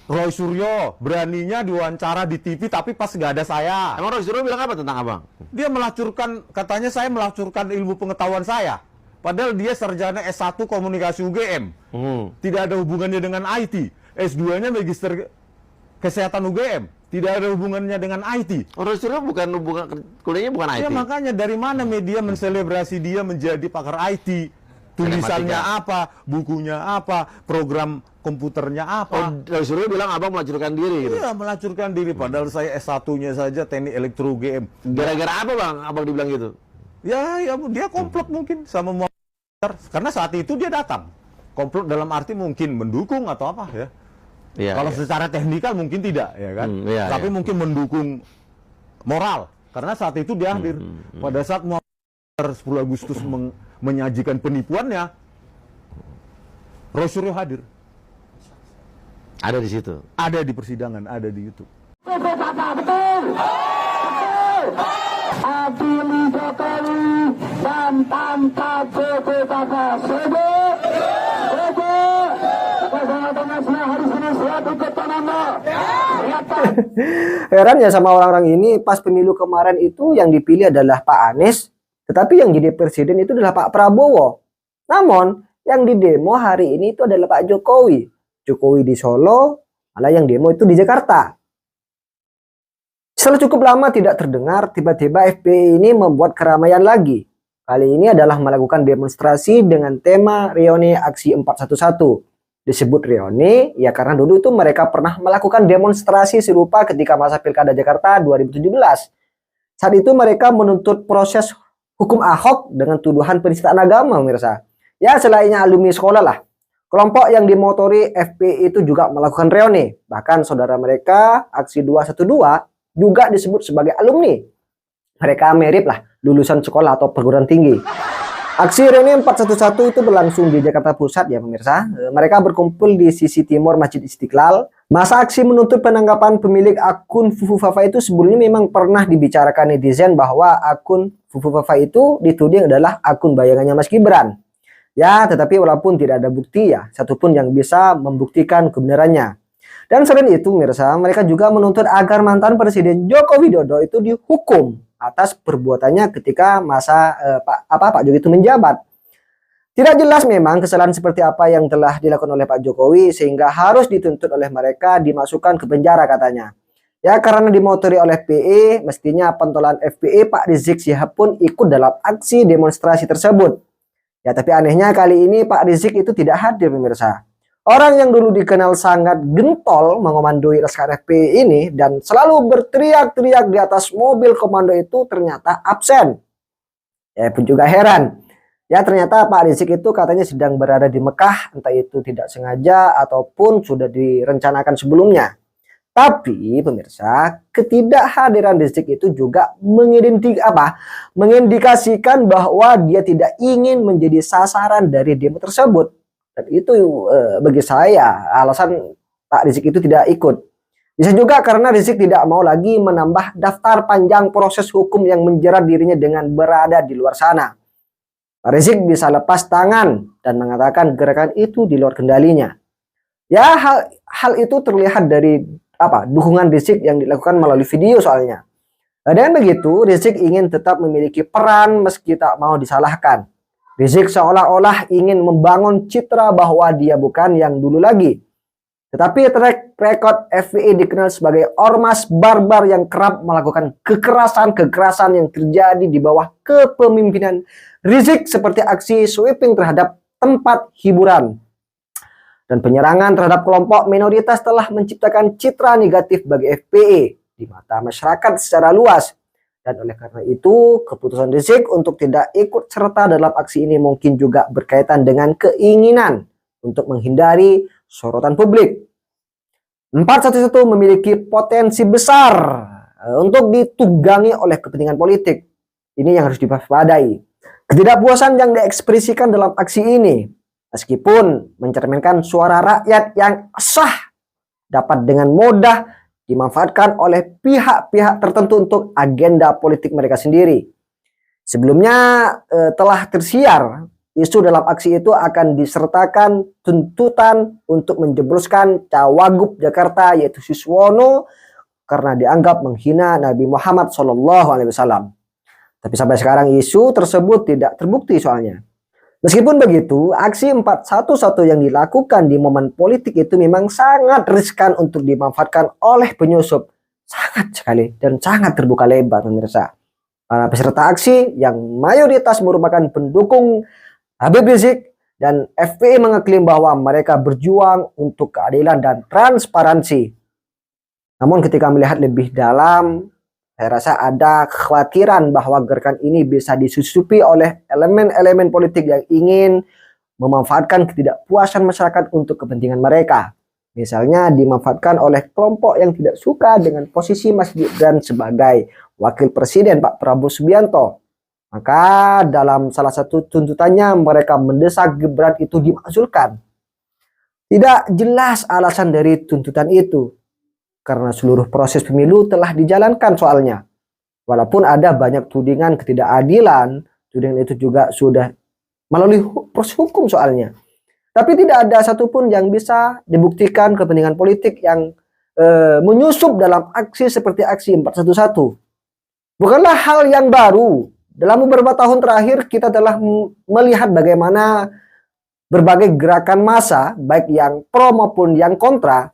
Roy Suryo beraninya diwawancara di TV tapi pas nggak ada saya. Emang Roy Suryo bilang apa tentang abang? Dia melacurkan, katanya saya melacurkan ilmu pengetahuan saya. Padahal dia sarjana S1 komunikasi UGM. Tidak ada hubungannya dengan IT. S2-nya magister kesehatan UGM. Tidak ada hubungannya dengan IT. Roy Suryo kuliahnya bukan IT. Ya makanya dari mana media menselebrasi dia menjadi pakar IT? Tulisannya apa, bukunya apa, program komputernya apa. Roy Suryo bilang abang melacurkan diri gitu. Iya, melacurkan diri. Padahal saya S1-nya saja teknik elektro UGM. Gara-gara apa bang abang dibilang gitu? Ya dia komplot mungkin sama Muhammad. Karena saat itu dia datang. Komplot dalam arti mungkin mendukung atau apa ya. Iya, Kalau secara teknikal mungkin tidak, ya kan. Tapi mungkin mendukung moral. Karena saat itu dia hadir. Pada saat Muhammad 10 Agustus menyajikan penipuannya, Roy Suryo hadir. Ada di situ. Ada di persidangan, ada di YouTube. Betul. Adili Jokowi dan tanpa BPKK. Sebut. Heran ya sama orang-orang ini, pas pemilu kemarin itu yang dipilih adalah Pak Anies, tetapi yang jadi presiden itu adalah Pak Prabowo. Namun yang di demo hari ini itu adalah Pak Jokowi. Jokowi di Solo, malah yang demo itu di Jakarta. Setelah cukup lama tidak terdengar, tiba-tiba FPI ini membuat keramaian lagi. Kali ini adalah melakukan demonstrasi dengan tema Reuni Aksi 411. Disebut reuni ya karena dulu itu mereka pernah melakukan demonstrasi serupa ketika masa Pilkada Jakarta 2017. Saat itu mereka menuntut proses hukum Ahok dengan tuduhan penistaan agama, pemirsa. Ya selainnya alumni sekolah lah. Kelompok yang dimotori FPI itu juga melakukan reuni. Bahkan saudara mereka Aksi 212 juga disebut sebagai alumni. Mereka mirip lah lulusan sekolah atau perguruan tinggi. Aksi reuni 411 itu berlangsung di Jakarta Pusat ya pemirsa. Mereka berkumpul di sisi timur Masjid Istiqlal. Masa aksi menuntut penangkapan pemilik akun Fufu Fafa itu sebelumnya memang pernah dibicarakan netizen bahwa akun Fufu Fafa itu dituding adalah akun bayangannya Mas Gibran. Ya, tetapi walaupun tidak ada bukti ya, satupun yang bisa membuktikan kebenarannya. Dan selain itu pemirsa, mereka juga menuntut agar mantan Presiden Joko Widodo itu dihukum atas perbuatannya ketika masa Pak Jokowi itu menjabat. Tidak jelas memang kesalahan seperti apa yang telah dilakukan oleh Pak Jokowi sehingga harus dituntut oleh mereka dimasukkan ke penjara katanya. Ya karena dimotori oleh FPI, mestinya pentolan FPI Pak Rizik Syihab pun ikut dalam aksi demonstrasi tersebut. Ya tapi anehnya kali ini Pak Rizik itu tidak hadir pemirsa. Orang yang dulu dikenal sangat gentol mengomandoi Laskar FPI ini dan selalu berteriak-teriak di atas mobil komando itu ternyata absen. Ya pun juga heran. Ya ternyata Pak Rizik itu katanya sedang berada di Mekah, entah itu tidak sengaja ataupun sudah direncanakan sebelumnya. Tapi pemirsa, ketidakhadiran Rizik itu juga mengindikasikan bahwa dia tidak ingin menjadi sasaran dari demo tersebut. Dan itu bagi saya alasan Pak Rizik itu tidak ikut. Bisa juga karena Rizik tidak mau lagi menambah daftar panjang proses hukum yang menjerat dirinya dengan berada di luar sana. Pak Rizik bisa lepas tangan dan mengatakan gerakan itu di luar kendalinya. Ya hal itu terlihat dari dukungan Rizik yang dilakukan melalui video soalnya. Dan begitu Rizik ingin tetap memiliki peran meski tak mau disalahkan. Rizik seolah-olah ingin membangun citra bahwa dia bukan yang dulu lagi. Tetapi track record FPI dikenal sebagai ormas barbar yang kerap melakukan kekerasan-kekerasan yang terjadi di bawah kepemimpinan Rizik seperti aksi sweeping terhadap tempat hiburan. Dan penyerangan terhadap kelompok minoritas telah menciptakan citra negatif bagi FPI di mata masyarakat secara luas. Dan oleh karena itu, keputusan Rizik untuk tidak ikut serta dalam aksi ini mungkin juga berkaitan dengan keinginan untuk menghindari sorotan publik. 411 memiliki potensi besar untuk ditunggangi oleh kepentingan politik. Ini yang harus diwaspadai. Ketidakpuasan yang diekspresikan dalam aksi ini, meskipun mencerminkan suara rakyat yang sah, dapat dengan mudah dimanfaatkan oleh pihak-pihak tertentu untuk agenda politik mereka sendiri. Sebelumnya telah tersiar isu dalam aksi itu akan disertakan tuntutan untuk menjebloskan Cawagup Jakarta yaitu Suswono karena dianggap menghina Nabi Muhammad SAW. Tapi sampai sekarang isu tersebut tidak terbukti soalnya. Meskipun begitu, aksi 411 yang dilakukan di momen politik itu memang sangat riskan untuk dimanfaatkan oleh penyusup. Sangat sekali dan sangat terbuka lebar pemirsa. Para peserta aksi yang mayoritas merupakan pendukung Habib Rizik dan FPI mengeklaim bahwa mereka berjuang untuk keadilan dan transparansi. Namun ketika melihat lebih dalam, saya rasa ada kekhawatiran bahwa gerakan ini bisa disusupi oleh elemen-elemen politik yang ingin memanfaatkan ketidakpuasan masyarakat untuk kepentingan mereka. Misalnya dimanfaatkan oleh kelompok yang tidak suka dengan posisi Mas Gibran sebagai Wakil Presiden Pak Prabowo Subianto. Maka dalam salah satu tuntutannya mereka mendesak Gibran itu dimakzulkan. Tidak jelas alasan dari tuntutan itu. Karena seluruh proses pemilu telah dijalankan soalnya. Walaupun ada banyak tudingan ketidakadilan, tudingan itu juga sudah melalui proses hukum soalnya. Tapi tidak ada satupun yang bisa dibuktikan kepentingan politik yang menyusup dalam aksi seperti aksi 411. Bukanlah hal yang baru. Dalam beberapa tahun terakhir kita telah melihat bagaimana berbagai gerakan massa, baik yang pro maupun yang kontra,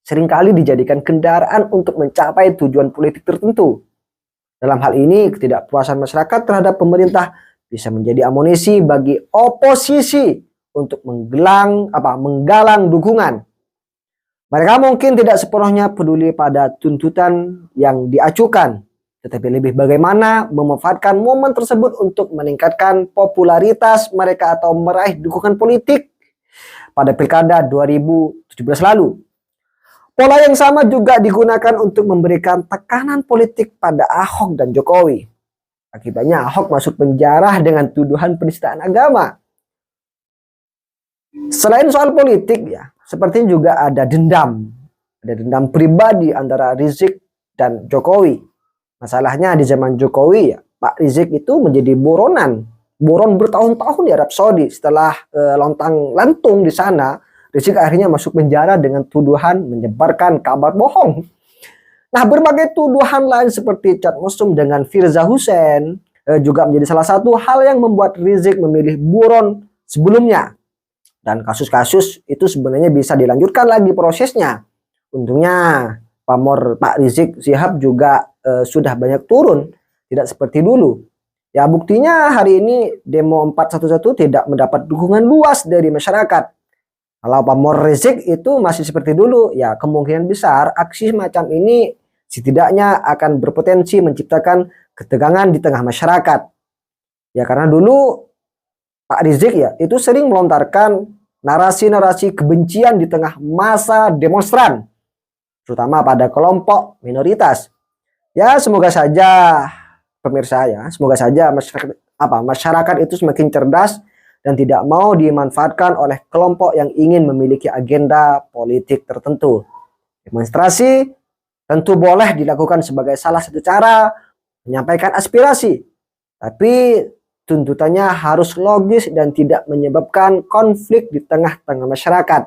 seringkali dijadikan kendaraan untuk mencapai tujuan politik tertentu. Dalam hal ini, ketidakpuasan masyarakat terhadap pemerintah bisa menjadi amunisi bagi oposisi untuk menggalang dukungan. Mereka mungkin tidak sepenuhnya peduli pada tuntutan yang diajukan, tetapi lebih bagaimana memanfaatkan momen tersebut untuk meningkatkan popularitas mereka atau meraih dukungan politik pada Pilkada 2017 lalu. Pola yang sama juga digunakan untuk memberikan tekanan politik pada Ahok dan Jokowi. Akibatnya Ahok masuk penjara dengan tuduhan penistaan agama. Selain soal politik ya, sepertinya juga ada dendam. Ada dendam pribadi antara Rizik dan Jokowi. Masalahnya di zaman Jokowi ya, Pak Rizik itu menjadi buron bertahun-tahun di Arab Saudi. Setelah lontang-lantung di sana, Rizik akhirnya masuk penjara dengan tuduhan menyebarkan kabar bohong. Nah, berbagai tuduhan lain seperti cat mesum dengan Firza Hussein juga menjadi salah satu hal yang membuat Rizik memilih buron sebelumnya. Dan kasus-kasus itu sebenarnya bisa dilanjutkan lagi prosesnya. Untungnya pamor Pak Rizik Sihab juga sudah banyak turun, tidak seperti dulu. Ya buktinya hari ini demo 411 tidak mendapat dukungan luas dari masyarakat. Kalau pamor Rizik itu masih seperti dulu, ya kemungkinan besar aksi semacam ini setidaknya akan berpotensi menciptakan ketegangan di tengah masyarakat. Ya karena dulu Pak Rizik ya itu sering melontarkan narasi-narasi kebencian di tengah massa demonstran, terutama pada kelompok minoritas. Ya semoga saja pemirsa ya, semoga saja masyarakat itu semakin cerdas dan tidak mau dimanfaatkan oleh kelompok yang ingin memiliki agenda politik tertentu. Demonstrasi tentu boleh dilakukan sebagai salah satu cara menyampaikan aspirasi, tapi tuntutannya harus logis dan tidak menyebabkan konflik di tengah-tengah masyarakat.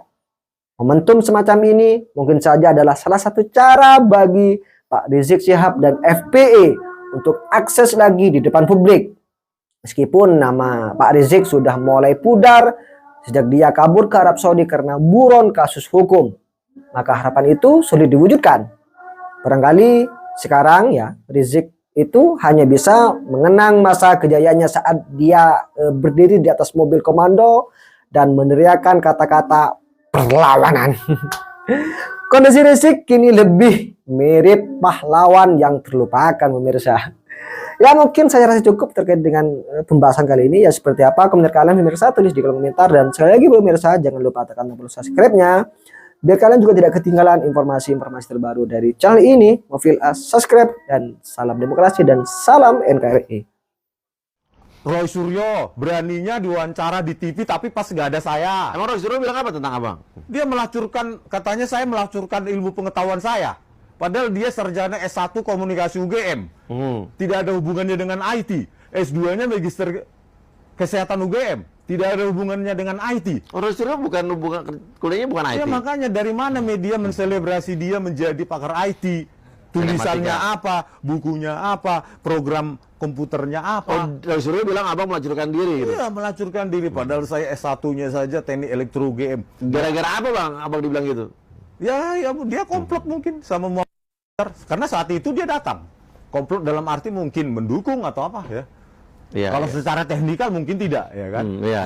Momentum semacam ini mungkin saja adalah salah satu cara bagi Pak Rizik Sihab dan FPI untuk akses lagi di depan publik. Meskipun nama Pak Rizik sudah mulai pudar sejak dia kabur ke Arab Saudi karena buron kasus hukum, maka harapan itu sulit diwujudkan. Barangkali sekarang ya Rizik itu hanya bisa mengenang masa kejayaannya saat dia berdiri di atas mobil komando dan meneriakkan kata-kata perlawanan. Kondisi Rizik kini lebih mirip pahlawan yang terlupakan pemirsa. Ya mungkin saya rasa cukup terkait dengan pembahasan kali ini. Ya seperti apa komentar kalian pemirsa, tulis di kolom komentar. Dan sekali lagi pemirsa jangan lupa tekan tombol subscribe-nya biar kalian juga tidak ketinggalan informasi-informasi terbaru dari channel ini. Mofil subscribe dan salam demokrasi dan salam NKRI. Roy Suryo beraninya diwawancara di TV tapi pas nggak ada saya. Emang Roy Suryo bilang apa tentang abang? Dia melacurkan, katanya saya melacurkan ilmu pengetahuan saya. Padahal dia sarjana S1 komunikasi UGM. Tidak ada hubungannya dengan IT. S2-nya magister kesehatan UGM. Tidak ada hubungannya dengan IT. Oh, Roy Suryo kuliahnya bukan IT. Ya makanya dari mana media menselebrasi dia menjadi pakar IT? Tulisannya apa, bukunya apa, program komputernya apa? Oh, Roy Suryo bilang abang melacurkan diri gitu. Iya, melacurkan diri. Padahal saya S1-nya saja teknik elektro UGM. Gara-gara apa bang abang dibilang gitu? Ya, dia komplot mungkin sama Muhammad. Karena saat itu dia datang. Komplot dalam arti mungkin mendukung atau apa ya. Iya, Kalau iya. secara teknikal mungkin tidak, ya kan? Iya.